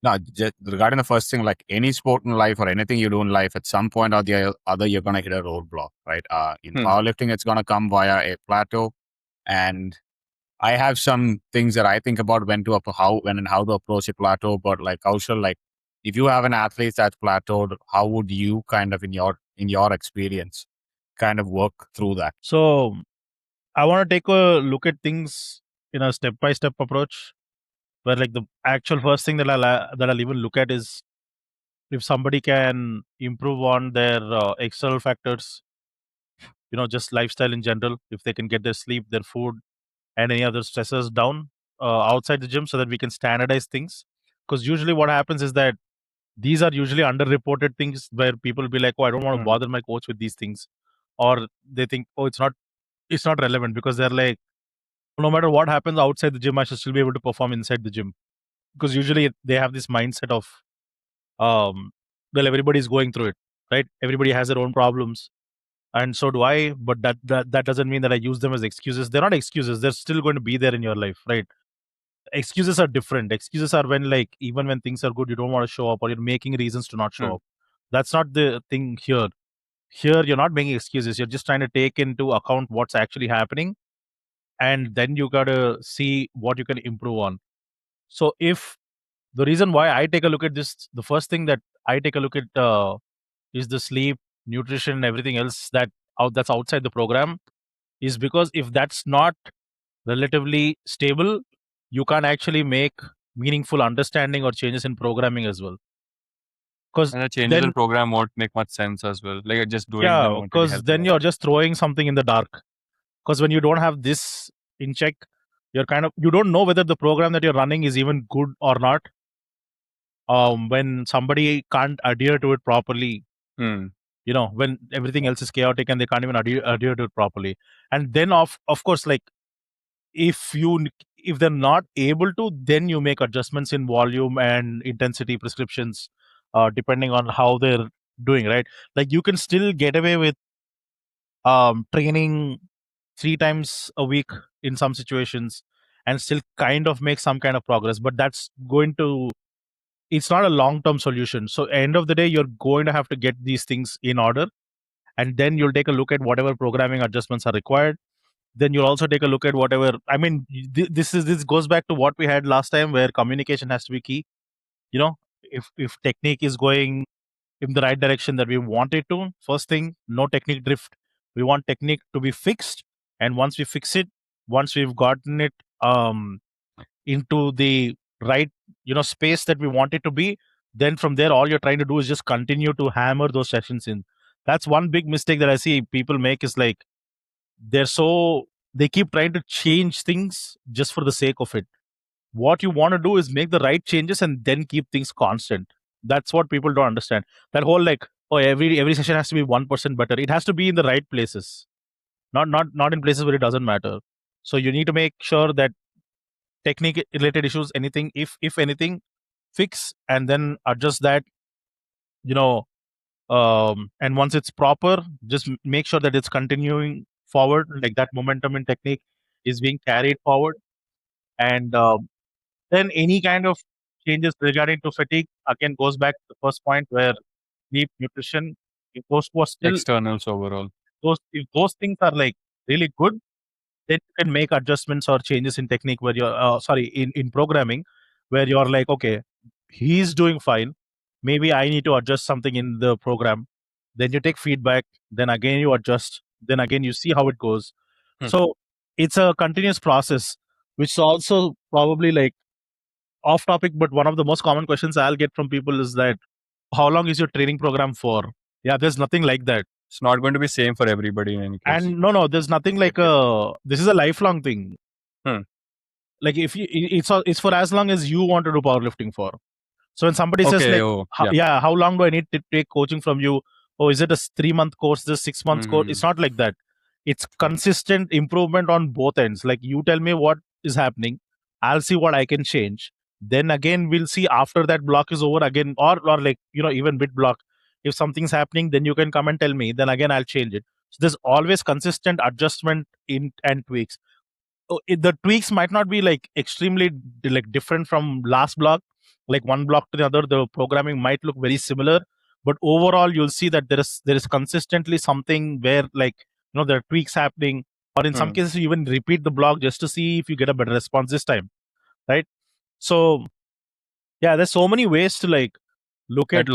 No, just regarding the first thing, like any sport in life or anything you do in life, at some point or the other, you're gonna hit a roadblock, right? In powerlifting, it's gonna come via a plateau, and I have some things that I think about when and how to approach a plateau. But like Kaushal, like if you have an athlete that's plateaued, how would you kind of in your experience kind of work through that? So I want to take a look at things in a step-by-step approach, where like the actual first thing that I'll even look at is if somebody can improve on their external factors, just lifestyle in general, if they can get their sleep, their food, and any other stressors down outside the gym, so that we can standardize things. Because usually what happens is that these are usually underreported things where people be like, oh, I don't want to bother my coach with these things, or they think, oh, it's not relevant, because they're like, no matter what happens outside the gym, I should still be able to perform inside the gym. Because usually they have this mindset of, well, everybody's going through it, right? Everybody has their own problems, and so do I. But that doesn't mean that I use them as excuses. They're not excuses. They're still going to be there in your life, right? Excuses are different. Excuses are when, like, even when things are good, you don't want to show up, or you're making reasons to not show up. That's not the thing here. Here, you're not making excuses. You're just trying to take into account what's actually happening, and then you gotta see what you can improve on. So if the reason why I take a look at this, the first thing that I take a look at is the sleep, nutrition, and everything else that's outside the program, is because if that's not relatively stable, you can't actually make meaningful understanding or changes in programming as well. Because And the changes then, in program won't make much sense as well. Like just doing them yeah, won't really because help. then you're just throwing something in the dark. Because when you don't have this in check, you don't know whether the program that you're running is even good or not. When somebody can't adhere to it properly, when everything else is chaotic and they can't even adhere to it properly, and then of course, like, if they're not able to, then you make adjustments in volume and intensity prescriptions, depending on how they're doing, right? Like, you can still get away with training 3 times a week in some situations and still kind of make some kind of progress, but it's not a long-term solution. So end of the day, you're going to have to get these things in order, and then you'll take a look at whatever programming adjustments are required. Then you'll also take a look at whatever, I mean, this goes back to what we had last time, where communication has to be key. If technique is going in the right direction that we want it to, first thing, no technique drift. We want technique to be fixed, and once we fix it, once we've gotten it into the right space that we want it to be, then from there, all you're trying to do is just continue to hammer those sessions in. That's one big mistake that I see people make, is like, they keep trying to change things just for the sake of it. What you want to do is make the right changes and then keep things constant. That's what people don't understand. That whole, like, oh, every session has to be 1% better. It has to be in the right places, not in places where it doesn't matter. So you need to make sure that technique related issues, anything, if anything, fix and then adjust that. And once it's proper, just make sure that it's continuing forward, like that momentum in technique is being carried forward. And then any kind of changes regarding to fatigue, again, goes back to the first point, where sleep, nutrition, if those two are still externals overall. if those things are like really good, then you can make adjustments or changes in technique, where you're in programming, where you're like, okay, he's doing fine, maybe I need to adjust something in the program. Then you take feedback, then again you adjust, then again you see how it goes. So it's a continuous process, which is also probably like off topic, but one of the most common questions I'll get from people is that, how long is your training program for? Yeah, there's nothing like that. It's not going to be same for everybody in any case. And no, there's nothing like this is a lifelong thing. Like, if it's for as long as you want to do powerlifting for. So when somebody says, like, how long do I need to take coaching from you? Oh, is it a 3-month course, this 6 months course? It's not like that. It's consistent improvement on both ends. Like, you tell me what is happening, I'll see what I can change. Then again, we'll see after that block is over again, or like, even mid block, if something's happening, then you can come and tell me. Then again, I'll change it. So there's always consistent adjustment and tweaks. The tweaks might not be like extremely like different from last block, like one block to the other, the programming might look very similar, but overall you'll see that there is consistently something where, like, there are tweaks happening, or in some cases you even repeat the block just to see if you get a better response this time, right? So yeah, there's so many ways to like look at